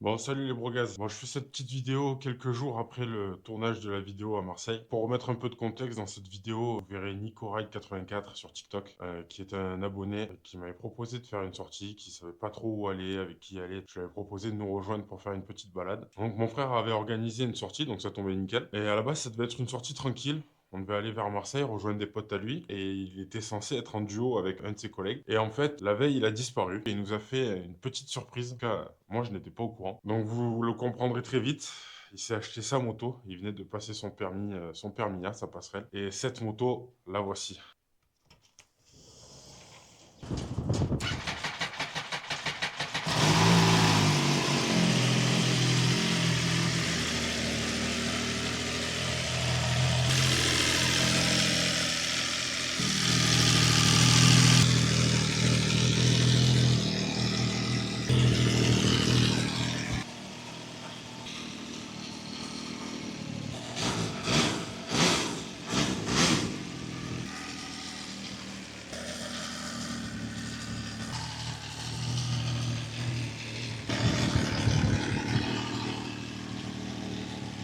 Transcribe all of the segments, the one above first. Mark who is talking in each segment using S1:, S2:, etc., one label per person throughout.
S1: Bon, salut les brogazes. Bon, je fais cette petite vidéo quelques jours après le tournage de la vidéo à Marseille. Pour remettre un peu de contexte, dans cette vidéo, vous verrez NicoRide84 sur TikTok, qui est un abonné qui m'avait proposé de faire une sortie, qui savait pas trop où aller, avec qui aller. Je lui avais proposé de nous rejoindre pour faire une petite balade. Donc mon frère avait organisé une sortie, donc ça tombait nickel. Et à la base, ça devait être une sortie tranquille. On devait aller vers Marseille, rejoindre des potes à lui, et il était censé être en duo avec un de ses collègues. Et en fait, la veille, il a disparu. Et il nous a fait une petite surprise. Moi, je n'étais pas au courant. Donc, vous le comprendrez très vite. Il s'est acheté sa moto. Il venait de passer son permis A, sa passerelle. Et cette moto, la voici.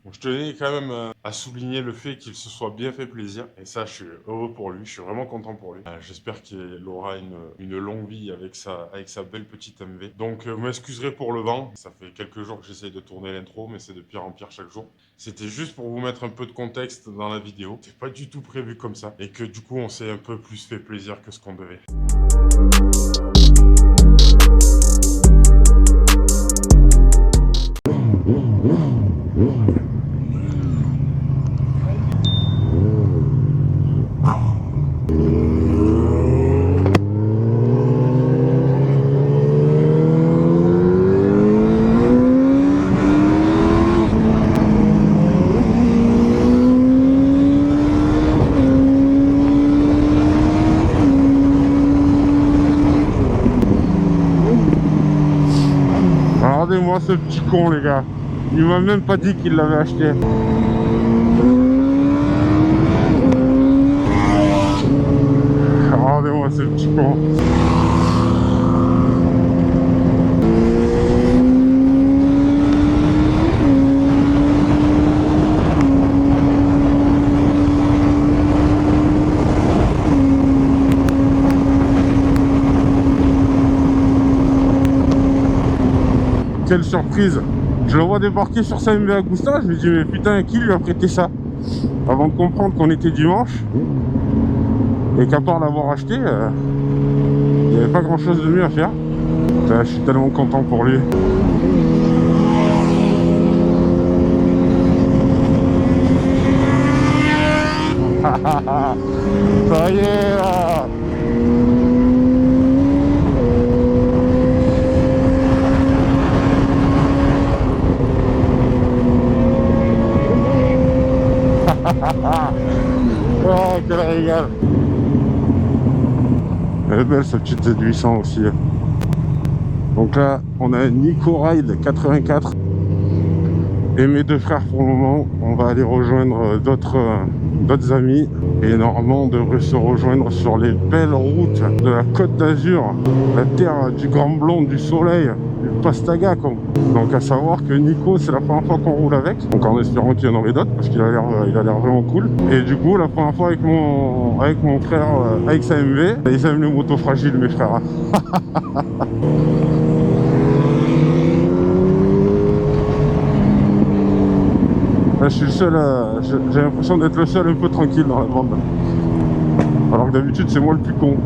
S1: Bon, je tenais quand même à souligner le fait qu'il se soit bien fait plaisir. Et ça, je suis heureux pour lui. Je suis vraiment content pour lui. J'espère qu'il aura une longue vie avec sa belle petite MV. Donc, vous m'excuserez pour le vent. Ça fait quelques jours que j'essaye de tourner l'intro, mais c'est de pire en pire chaque jour. C'était juste pour vous mettre un peu de contexte dans la vidéo. C'est pas du tout prévu comme ça. Et que du coup, on s'est un peu plus fait plaisir que ce qu'on devait. Regardez-moi ce petit con, les gars. Il m'a même pas dit qu'il l'avait acheté. Regardez-moi ce petit con. Quelle surprise! Je le vois débarquer sur sa MV Agusta, je me dis mais putain, qui lui a prêté ça? Avant de comprendre qu'on était dimanche et qu'à part l'avoir acheté, il n'y avait pas grand chose de mieux à faire. Putain, je suis tellement content pour lui. Ça y est là! Oh, quel régal! Elle est belle cette petite Z800 aussi. Donc là, on a un NicoRide84 et mes deux frères pour le moment. On va aller rejoindre d'autres amis et normalement on devrait se rejoindre sur les belles routes de la Côte d'Azur, la terre du grand blond, du soleil, du pastaga quoi. Donc à savoir que Nico, c'est la première fois qu'on roule avec, donc en espérant qu'il y en aurait d'autres parce qu'il a l'air vraiment cool. Et du coup la première fois avec mon frère avec sa MV, ils aiment les motos fragiles mes frères. Là, je suis le seul, j'ai l'impression d'être le seul un peu tranquille dans la bande. Alors que d'habitude c'est moi le plus con.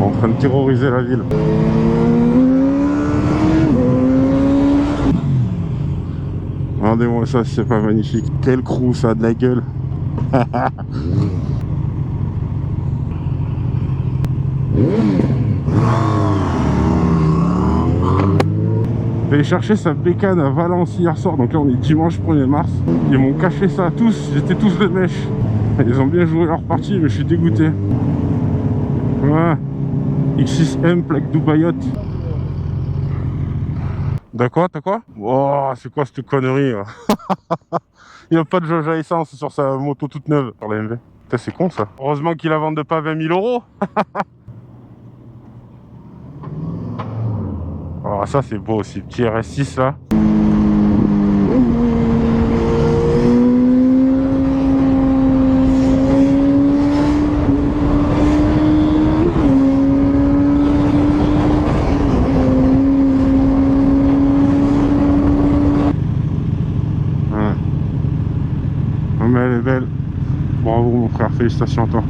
S1: En train de terroriser la ville. Regardez-moi ça, c'est pas magnifique. Quel crew, ça a de la gueule. J'allais chercher sa bécane à Valence hier soir, donc là on est dimanche 1er mars. Ils m'ont caché ça tous, ils étaient tous de mèche. Ils ont bien joué leur partie, mais je suis dégoûté. Ouais. X6M, plaque Dubaïot. D'accord, t'as quoi? Wow, c'est quoi cette connerie là? Il n'y a pas de jauge à essence sur sa moto toute neuve. Sur la MV. Putain, c'est con ça. Heureusement qu'ils la vendent pas 20 000 euros. Oh, ça c'est beau aussi, petit RS6 là. Mais elle est belle. Bravo mon frère, félicitations à toi.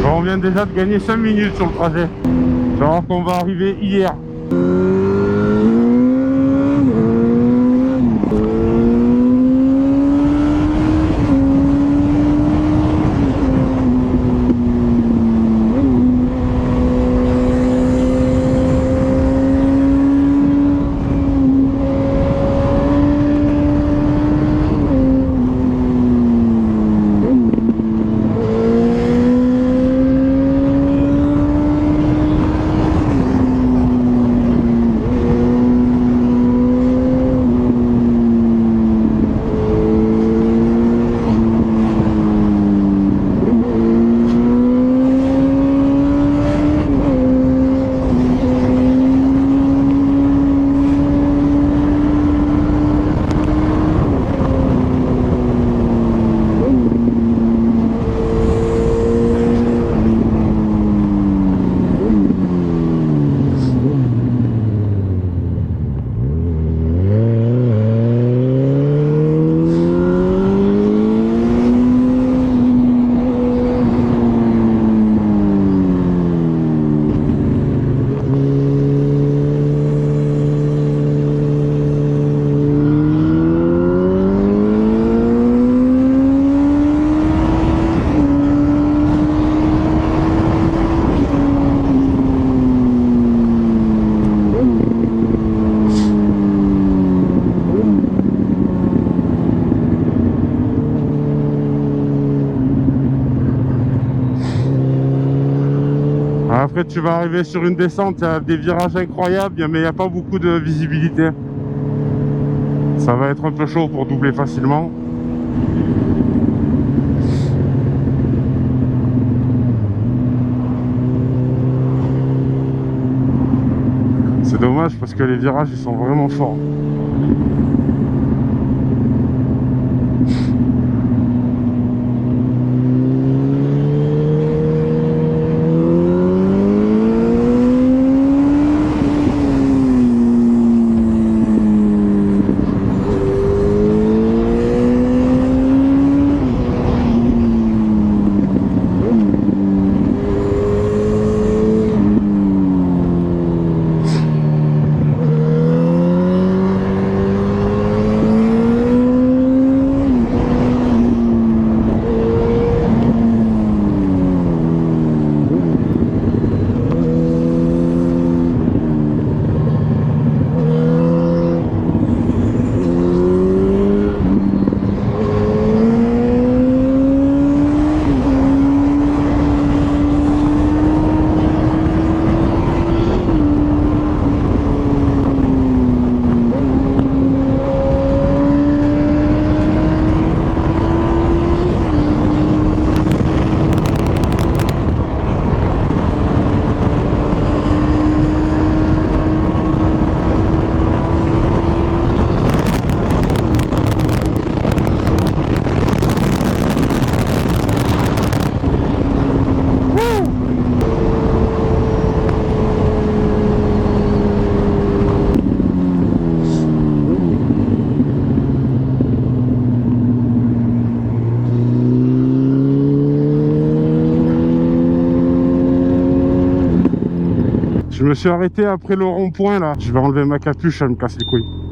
S1: On vient déjà de gagner 5 minutes sur le trajet. Alors qu'on va arriver hier. Après tu vas arriver sur une descente, il y a des virages incroyables, mais il n'y a pas beaucoup de visibilité. Ça va être un peu chaud pour doubler facilement. C'est dommage parce que les virages ils sont vraiment forts.
S2: Je me suis arrêté après le rond-point là. Je vais enlever ma capuche, elle me casse les couilles.